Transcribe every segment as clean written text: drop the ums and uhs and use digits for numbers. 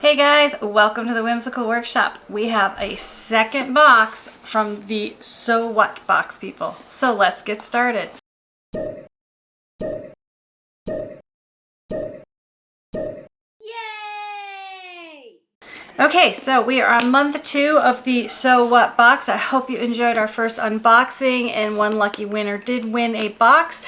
Hey guys, welcome to the Whimsical Workshop. We have a second box from the So What box people. So let's get started. Okay, so we are on month 2 of the So What box. I hope you enjoyed our first unboxing and one lucky winner did win a box.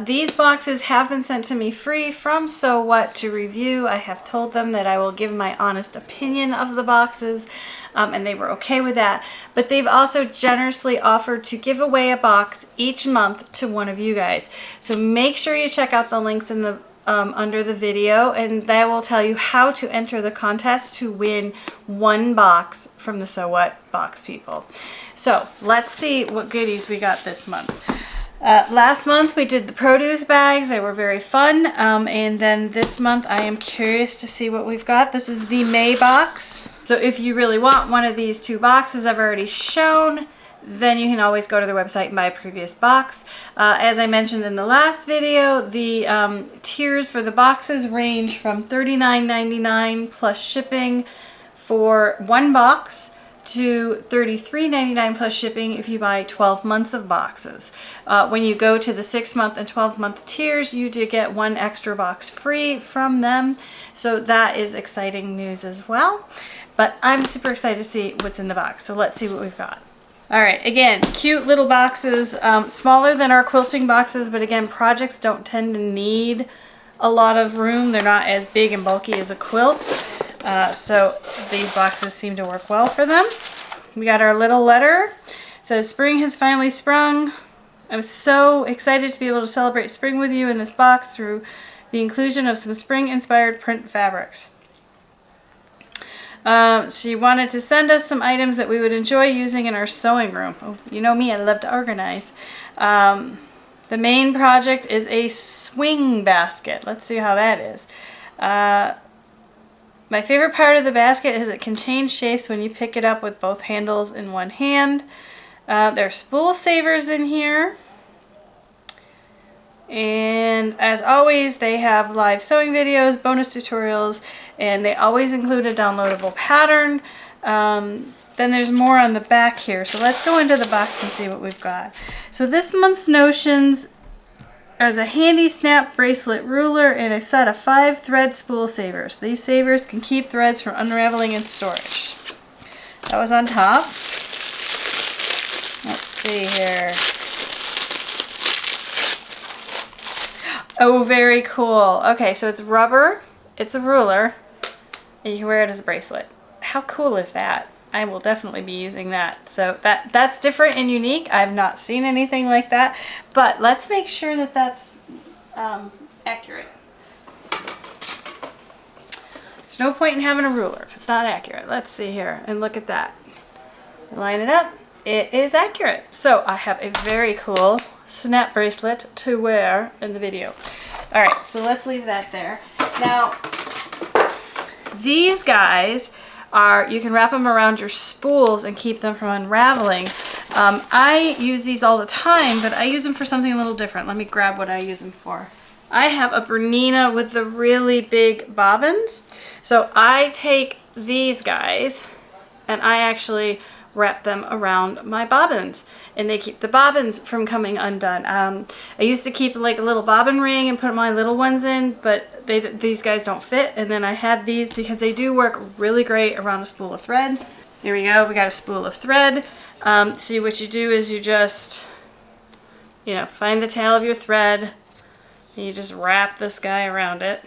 These boxes have been sent to me free from So What to review. I have told them that I will give my honest opinion of the boxes and they were okay with that. But they've also generously offered to give away a box each month to one of you guys. So make sure you check out the links in the under the video, and that will tell you how to enter the contest to win one box from the So What box people. So let's see what goodies we got this month. Last month we did the produce bags. They were very fun, and then this month I am curious to see what we've got. This is the May box. So if you really want one of these 2 boxes I've already shown, then you can always go to the website and buy a previous box. As I mentioned in the last video, the tiers for the boxes range from $39.99 plus shipping for one box to $33.99 plus shipping if you buy 12 months of boxes. When you go to the 6-month and 12-month tiers, you do get one extra box free from them. So that is exciting news as well. But I'm super excited to see what's in the box. So let's see what we've got. All right, again, cute little boxes, smaller than our quilting boxes, but again, projects don't tend to need a lot of room. They're not as big and bulky as a quilt, so these boxes seem to work well for them. We got our little letter. It says, "Spring has finally sprung. I'm so excited to be able to celebrate spring with you in this box through the inclusion of some spring-inspired print fabrics." She wanted to send us some items that we would enjoy using in our sewing room. Oh, you know me, I love to organize. The main project is a swing basket. Let's see how that is. My favorite part of the basket is it contains shapes when you pick it up with both handles in one hand. There are spool savers in here. And as always, they have live sewing videos, bonus tutorials, and they always include a downloadable pattern. Then there's more on the back here. So let's go into the box and see what we've got. So this month's notions is a handy snap bracelet ruler and a set of 5 thread spool savers. These savers can keep threads from unraveling in storage. That was on top. Let's see here. Oh, very cool. Okay, so it's rubber, it's a ruler, and you can wear it as a bracelet. How cool is that? I will definitely be using that. So that's different and unique. I've not seen anything like that, but let's make sure that that's accurate. There's no point in having a ruler if it's not accurate. Let's see here, and look at that. Line it up. It is accurate. So I have a very cool snap bracelet to wear in the video. All right, so let's leave that there. Now, these guys are, you can wrap them around your spools and keep them from unraveling. I use these all the time, but I use them for something a little different. Let me grab what I use them for. I have a Bernina with the really big bobbins. So I take these guys and I actually wrap them around my bobbins, and they keep the bobbins from coming undone. I used to keep like a little bobbin ring and put my little ones in, but these guys don't fit, and then I had these because they do work really great around a spool of thread. Here we go, we got a spool of thread. See, what you do is you just, find the tail of your thread and you just wrap this guy around it,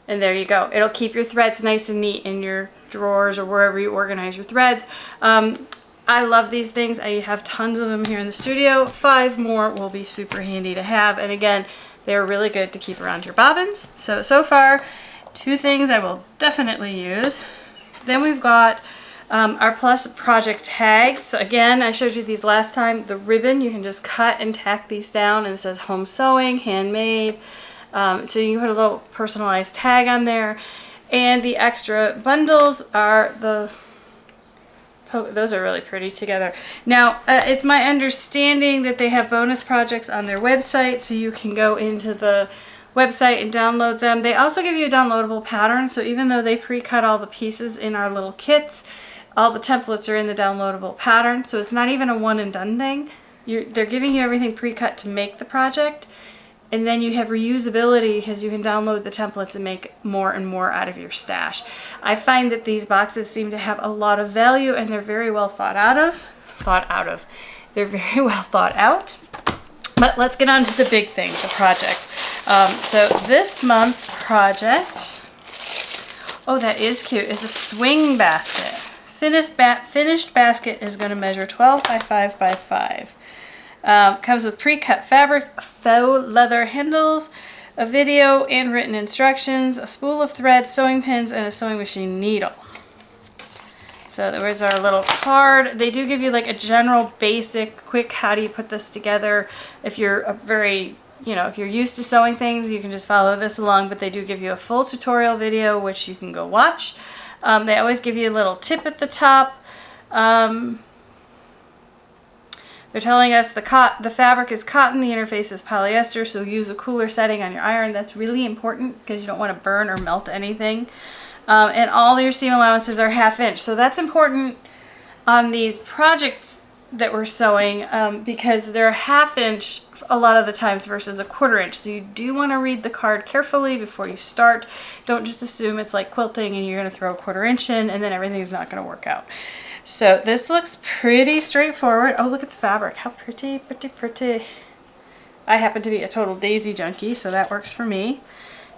and there you go. It'll keep your threads nice and neat in your drawers or wherever you organize your threads. I love these things. I have tons of them here in the studio. 5 more will be super handy to have, and again, they're really good to keep around your bobbins. So far, 2 things I will definitely use. Then we've got our Plus project tags. So again, I showed you these last time. The ribbon, you can just cut and tack these down, and it says home sewing, handmade. So you can put a little personalized tag on there. And the extra bundles are those are really pretty together. Now, it's my understanding that they have bonus projects on their website, so you can go into the website and download them. They also give you a downloadable pattern, so even though they pre-cut all the pieces in our little kits, all the templates are in the downloadable pattern, so it's not even a one and done thing. They're giving you everything pre-cut to make the project, and then you have reusability because you can download the templates and make more and more out of your stash. I find that these boxes seem to have a lot of value, and they're very well thought out. They're very well thought out. But let's get on to the big thing, the project. So this month's project, oh, that is cute, is a swing basket. Finished basket is going to measure 12 by 5 by 5. Comes with pre-cut fabrics, faux leather handles, a video and written instructions, a spool of thread, sewing pins, and a sewing machine needle. So there's our little card. They do give you like a general basic, quick, how do you put this together. If you're if you're used to sewing things, you can just follow this along, but they do give you a full tutorial video, which you can go watch. They always give you a little tip at the top. They're telling us the fabric is cotton, the interface is polyester, so use a cooler setting on your iron. That's really important because you don't want to burn or melt anything. And all your seam allowances are 1/2 inch. So that's important on these projects that we're sewing because they're 1/2 inch a lot of the times versus a 1/4 inch. So you do want to read the card carefully before you start. Don't just assume it's like quilting and you're going to throw a 1/4 inch in and then everything's not going to work out. So this looks pretty straightforward. Oh, look at the fabric. How pretty, pretty, pretty. I happen to be a total daisy junkie, so that works for me.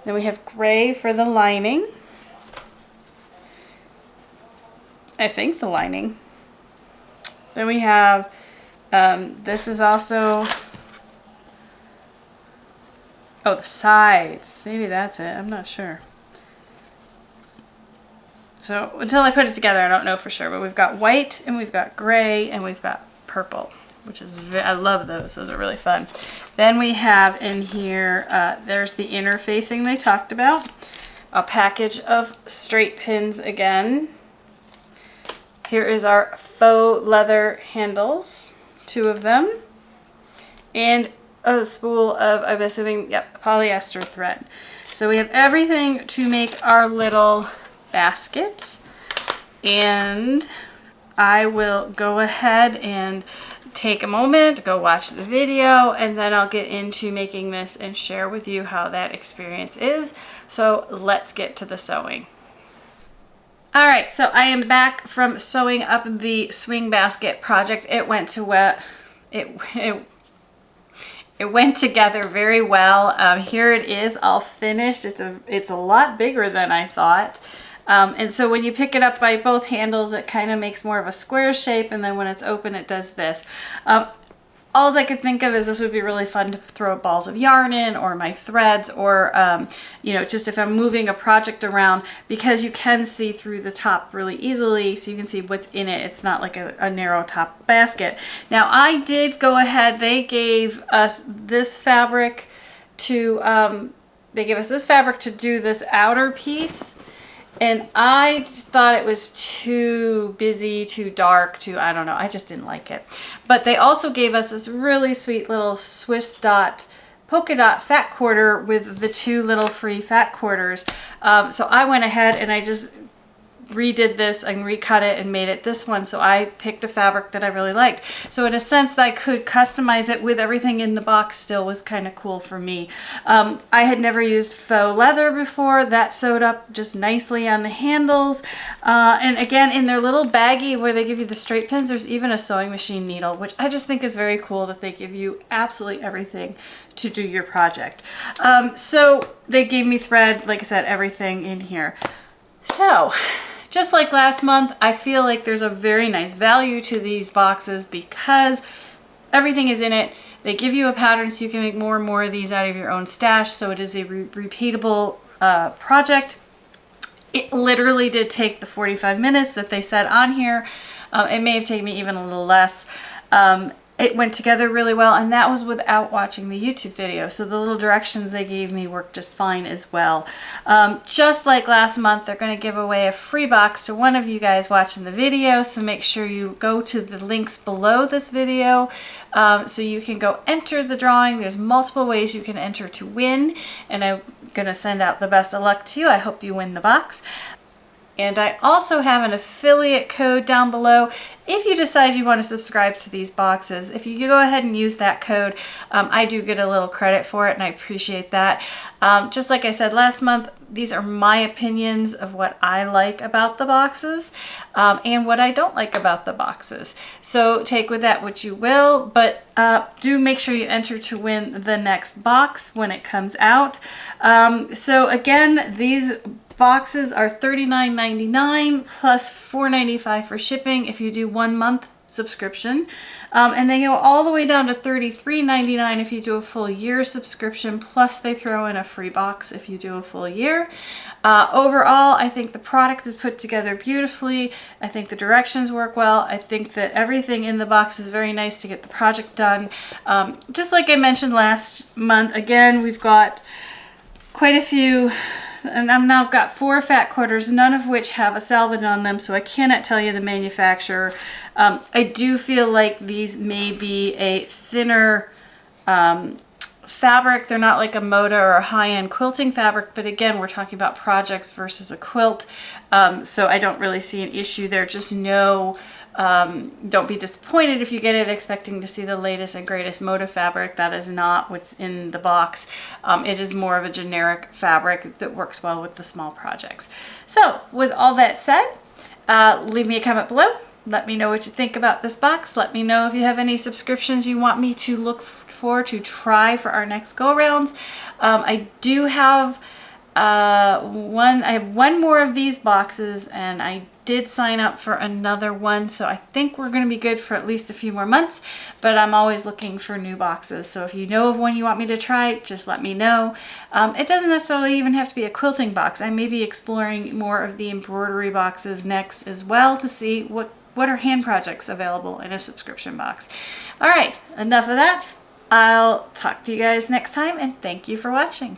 Then we have gray for the lining. I think the lining. Then we have, this is also, oh, the sides. Maybe that's it. I'm not sure. So until I put it together, I don't know for sure. But we've got white, and we've got gray, and we've got purple, which is, I love those. Those are really fun. Then we have in here, there's the interfacing they talked about. A package of straight pins again. Here is our faux leather handles, 2 of them, and a spool of, I'm assuming, yep, polyester thread. So we have everything to make our little basket, and I will go ahead and take a moment, go watch the video, and then I'll get into making this and share with you how that experience is. So let's get to the sewing. All right, so I am back from sewing up the swing basket project. It went together very well. Here it is, all finished. It's a lot bigger than I thought. And so when you pick it up by both handles, it kind of makes more of a square shape, and then when it's open, it does this. All I could think of is this would be really fun to throw balls of yarn in, or my threads, or just if I'm moving a project around, because you can see through the top really easily, so you can see what's in it. It's not like a narrow top basket. Now I did go ahead, they gave us this fabric to do this outer piece. And I thought it was too busy, too dark, I don't know, I just didn't like it. But they also gave us this really sweet little Swiss dot polka dot fat quarter with the 2 little free fat quarters. So I went ahead and I just redid this and recut it and made it this one. So I picked a fabric that I really liked. So in a sense that I could customize it with everything in the box still was kind of cool for me. I had never used faux leather before. That sewed up just nicely on the handles. And again, in their little baggie where they give you the straight pins, there's even a sewing machine needle, which I just think is very cool that they give you absolutely everything to do your project. So they gave me thread, like I said, everything in here. So just like last month, I feel like there's a very nice value to these boxes because everything is in it. They give you a pattern so you can make more and more of these out of your own stash, so it is a repeatable project. It literally did take the 45 minutes that they said on here. It may have taken me even a little less. it went together really well, and that was without watching the YouTube video. So the little directions they gave me worked just fine as well. Just like last month, they're going to give away a free box to one of you guys watching the video. So make sure you go to the links below this video so you can go enter the drawing. There's multiple ways you can enter to win, and I'm going to send out the best of luck to you. I hope you win the box. And I also have an affiliate code down below. If you decide you want to subscribe to these boxes, if you go ahead and use that code, I do get a little credit for it, and I appreciate that. Just like I said last month, these are my opinions of what I like about the boxes and what I don't like about the boxes. So take with that what you will, but do make sure you enter to win the next box when it comes out. So again, these boxes are $39.99 plus $4.95 for shipping if you do 1 month subscription. And they go all the way down to $33.99 if you do a full year subscription, plus they throw in a free box if you do a full year. Overall, I think the product is put together beautifully. I think the directions work well. I think that everything in the box is very nice to get the project done. Just like I mentioned last month, again, we've got quite a few, and I've now got 4 fat quarters, none of which have a salvage on them, so I cannot tell you the manufacturer. I do feel like these may be a thinner fabric. They're not like a Moda or a high-end quilting fabric, but again, we're talking about projects versus a quilt, so I don't really see an issue there. Just know, don't be disappointed if you get it expecting to see the latest and greatest Moda fabric. That is not what's in the box. It is more of a generic fabric that works well with the small projects. So with all that said, leave me a comment below. Let me know what you think about this box. Let me know if you have any subscriptions you want me to look for to try for our next go rounds. I do have I have 1 more of these boxes, and I did sign up for another one, so I think we're going to be good for at least a few more months, but I'm always looking for new boxes. So if you know of one you want me to try, just let me know. It doesn't necessarily even have to be a quilting box. I may be exploring more of the embroidery boxes next as well to see what are hand projects available in a subscription box. All right, enough of that. I'll talk to you guys next time, and thank you for watching.